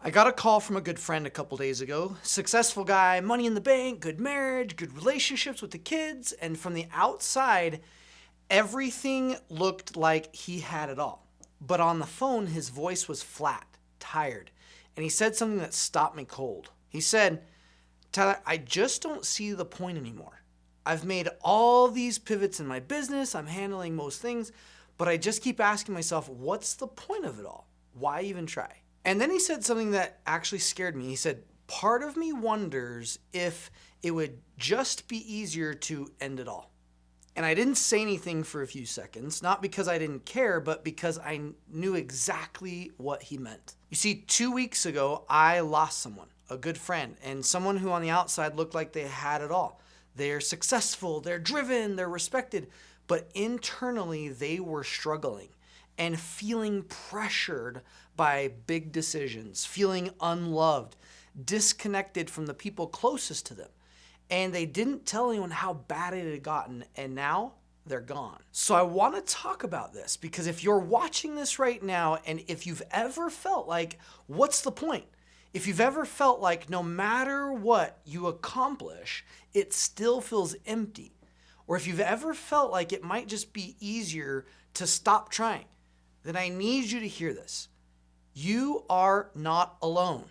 I got a call from a good friend a couple days ago. Successful guy, money in the bank, good marriage, good relationships with the kids, and from the outside, everything looked like he had it all. But on the phone, his voice was flat, tired, and he said something that stopped me cold. He said, "Tyler, I just don't see the point anymore. I've made all these pivots in my business, I'm handling most things, but I just keep asking myself, what's the point of it all? Why even try?" And then he said something that actually scared me. He said, "Part of me wonders if it would just be easier to end it all." And I didn't say anything for a few seconds, not because I didn't care, but because I knew exactly what he meant. You see, 2 weeks ago, I lost someone, a good friend, and someone who on the outside looked like they had it all. They're successful, they're driven, they're respected, but internally they were struggling and feeling pressured by big decisions, feeling unloved, disconnected from the people closest to them. And they didn't tell anyone how bad it had gotten, and now they're gone. So I want to talk about this because if you're watching this right now, and if you've ever felt like, what's the point? If you've ever felt like no matter what you accomplish, it still feels empty, or if you've ever felt like it might just be easier to stop trying, then I need you to hear this. You are not alone.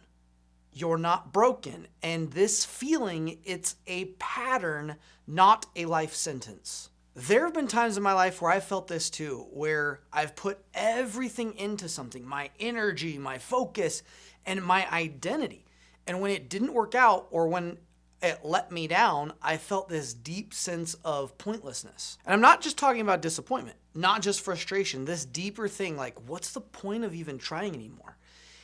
You're not broken. And this feeling, it's a pattern, not a life sentence. There have been times in my life where I felt this too, where I've put everything into something, my energy, my focus, and my identity. And when it didn't work out, or when it let me down, I felt this deep sense of pointlessness. And I'm not just talking about disappointment, not just frustration, this deeper thing like, what's the point of even trying anymore?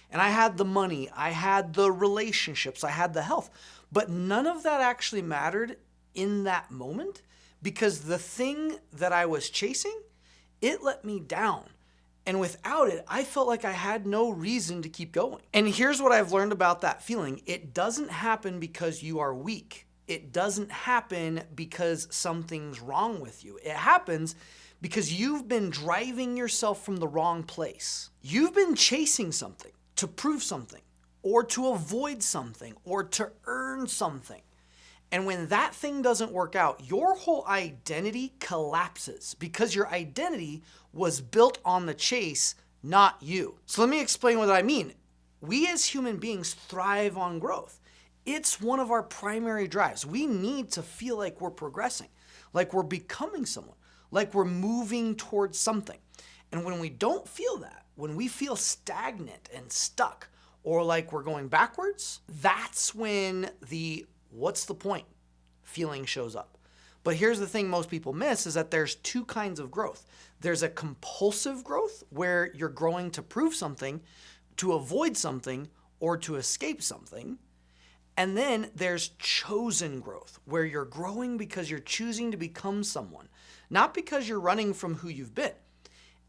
And I had the money, I had the relationships, I had the health, but none of that actually mattered in that moment because the thing that I was chasing, it let me down. And without it, I felt like I had no reason to keep going. And here's what I've learned about that feeling. It doesn't happen because you are weak. It doesn't happen because something's wrong with you. It happens because you've been driving yourself from the wrong place. You've been chasing something to prove something, or to avoid something, or to earn something. And when that thing doesn't work out, your whole identity collapses because your identity was built on the chase, not you. So let me explain what I mean. We as human beings thrive on growth. It's one of our primary drives. We need to feel like we're progressing, like we're becoming someone, like we're moving towards something. And when we don't feel that, when we feel stagnant and stuck, or like we're going backwards, that's when the what's the point feeling shows up. But here's the thing most people miss is that there's two kinds of growth. There's a compulsive growth where you're growing to prove something, to avoid something, or to escape something. And then there's chosen growth where you're growing because you're choosing to become someone, not because you're running from who you've been.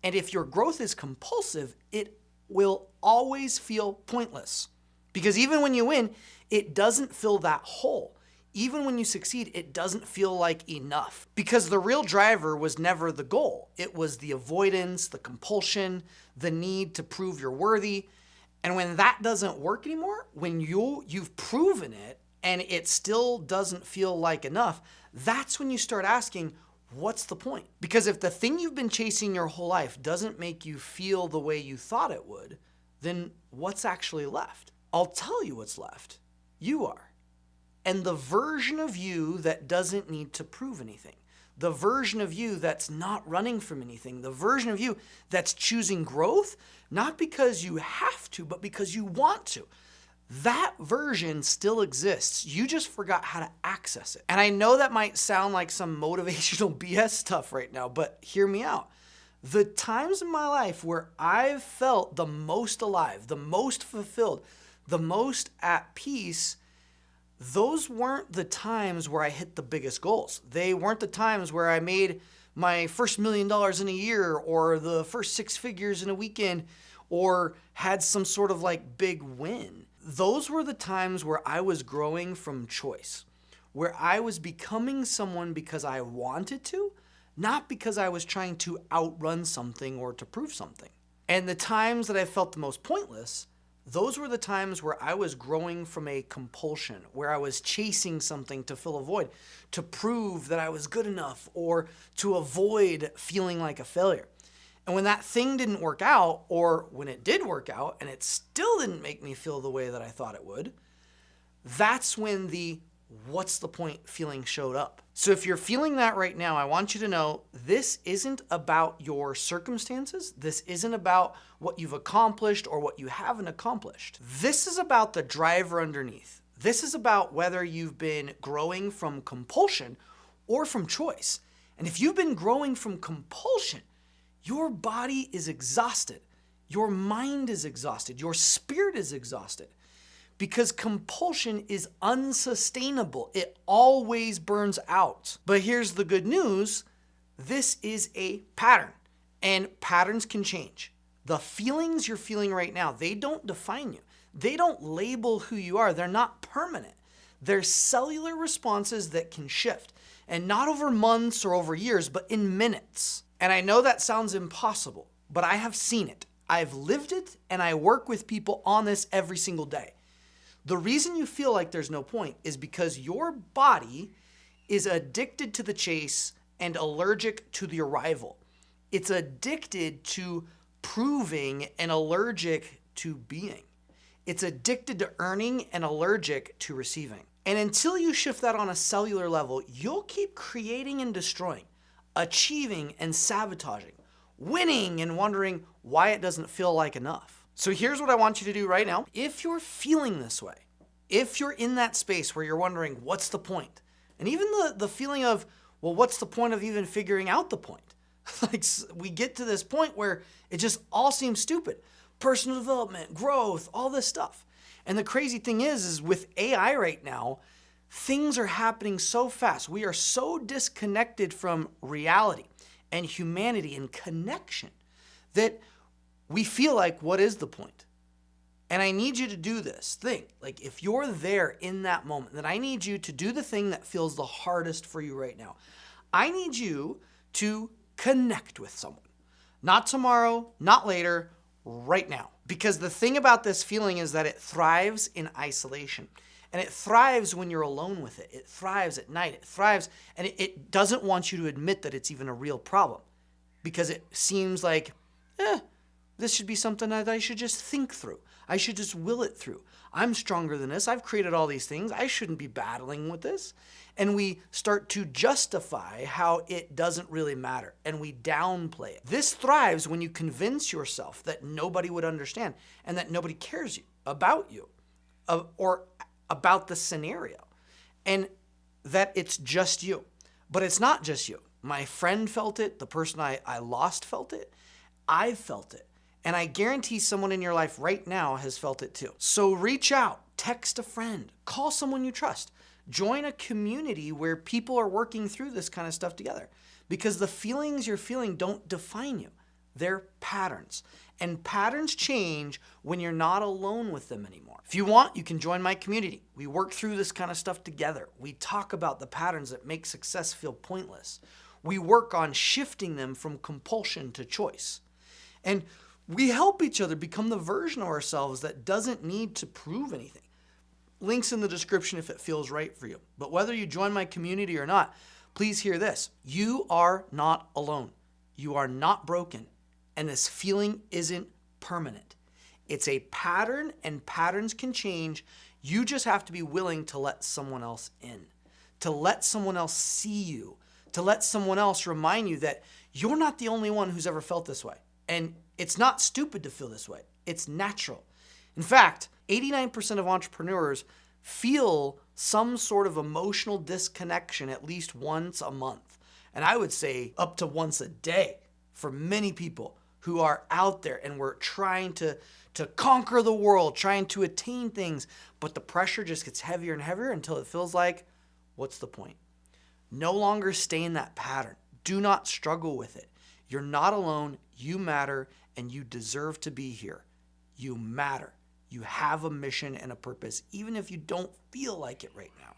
And if your growth is compulsive, it will always feel pointless because even when you win, it doesn't fill that hole. Even when you succeed, it doesn't feel like enough because the real driver was never the goal. It was the avoidance, the compulsion, the need to prove you're worthy. And when that doesn't work anymore, when you've proven it and it still doesn't feel like enough, that's when you start asking, what's the point? Because if the thing you've been chasing your whole life doesn't make you feel the way you thought it would, then what's actually left? I'll tell you what's left. You are. And the version of you that doesn't need to prove anything, the version of you that's not running from anything, the version of you that's choosing growth, not because you have to, but because you want to. That version still exists. You just forgot how to access it. And I know that might sound like some motivational BS stuff right now, but hear me out. The times in my life where I've felt the most alive, the most fulfilled, the most at peace, those weren't the times where I hit the biggest goals. They weren't the times where I made my first $1 million in a year or the first 6 figures in a weekend or had some sort of like big win. Those were the times where I was growing from choice, where I was becoming someone because I wanted to, not because I was trying to outrun something or to prove something. And the times that I felt the most pointless, those were the times where I was growing from a compulsion, where I was chasing something to fill a void, to prove that I was good enough or to avoid feeling like a failure. And when that thing didn't work out, or when it did work out and it still didn't make me feel the way that I thought it would, that's when the what's the point feeling showed up. So if you're feeling that right now, I want you to know this isn't about your circumstances. This isn't about what you've accomplished or what you haven't accomplished. This is about the driver underneath. This is about whether you've been growing from compulsion or from choice. And if you've been growing from compulsion, your body is exhausted. Your mind is exhausted. Your spirit is exhausted. Because compulsion is unsustainable. It always burns out. But here's the good news. This is a pattern, and patterns can change. The feelings you're feeling right now, they don't define you. They don't label who you are. They're not permanent. They're cellular responses that can shift, and not over months or over years, but in minutes. And I know that sounds impossible, but I have seen it. I've lived it, and I work with people on this every single day. The reason you feel like there's no point is because your body is addicted to the chase and allergic to the arrival. It's addicted to proving and allergic to being. It's addicted to earning and allergic to receiving. And until you shift that on a cellular level, you'll keep creating and destroying, achieving and sabotaging, winning and wondering why it doesn't feel like enough. So here's what I want you to do right now. If you're feeling this way, if you're in that space where you're wondering, what's the point? And even the feeling of, well, what's the point of even figuring out the point? Like we get to this point where it just all seems stupid. Personal development, growth, all this stuff. And the crazy thing is with AI right now, things are happening so fast. We are so disconnected from reality and humanity and connection that we feel like, what is the point? And I need you to do this thing. Like if you're there in that moment, then I need you to do the thing that feels the hardest for you right now. I need you to connect with someone. Not tomorrow, not later, right now. Because the thing about this feeling is that it thrives in isolation. And it thrives when you're alone with it. It thrives at night. It thrives, and it doesn't want you to admit that it's even a real problem. Because it seems like, this should be something that I should just think through. I should just will it through. I'm stronger than this. I've created all these things. I shouldn't be battling with this. And we start to justify how it doesn't really matter. And we downplay it. This thrives when you convince yourself that nobody would understand and that nobody cares about you or about the scenario. And that it's just you. But it's not just you. My friend felt it. The person I lost felt it. I've felt it. And I guarantee someone in your life right now has felt it too. So reach out, text a friend, call someone you trust, join a community where people are working through this kind of stuff together. Because the feelings you're feeling don't define you. They're patterns. And patterns change when you're not alone with them anymore. If you want, you can join my community. We work through this kind of stuff together. We talk about the patterns that make success feel pointless. We work on shifting them from compulsion to choice. And we help each other become the version of ourselves that doesn't need to prove anything. Links in the description if it feels right for you. But whether you join my community or not, please hear this. You are not alone. You are not broken. And this feeling isn't permanent. It's a pattern, and patterns can change. You just have to be willing to let someone else in, to let someone else see you, to let someone else remind you that you're not the only one who's ever felt this way. And it's not stupid to feel this way. It's natural. In fact, 89% of entrepreneurs feel some sort of emotional disconnection at least once a month. And I would say up to once a day for many people who are out there and we're trying to conquer the world, trying to attain things, but the pressure just gets heavier and heavier until it feels like, what's the point? No longer stay in that pattern. Do not struggle with it. You're not alone. You matter, and you deserve to be here. You matter. You have a mission and a purpose, even if you don't feel like it right now.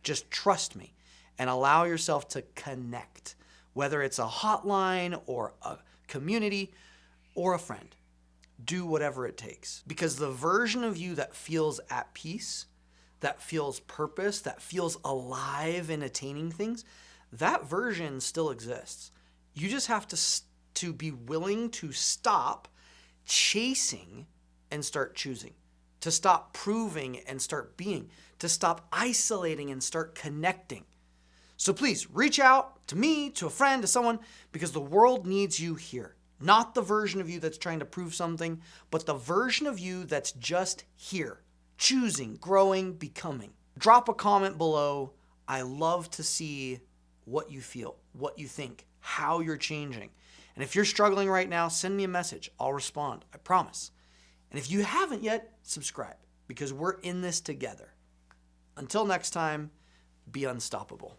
Just trust me and allow yourself to connect, whether it's a hotline or a community or a friend. do whatever it takes. Because the version of you that feels at peace, that feels purpose, that feels alive in attaining things, that version still exists. You just have to be willing to stop chasing and start choosing, to stop proving and start being, to stop isolating and start connecting. So please reach out to me, to a friend, to someone, because the world needs you here. Not the version of you that's trying to prove something, but the version of you that's just here, choosing, growing, becoming. Drop a comment below. I love to see what you feel, what you think, how you're changing. And if you're struggling right now, send me a message. I'll respond, I promise. And if you haven't yet, subscribe, because we're in this together. Until next time, be unstoppable.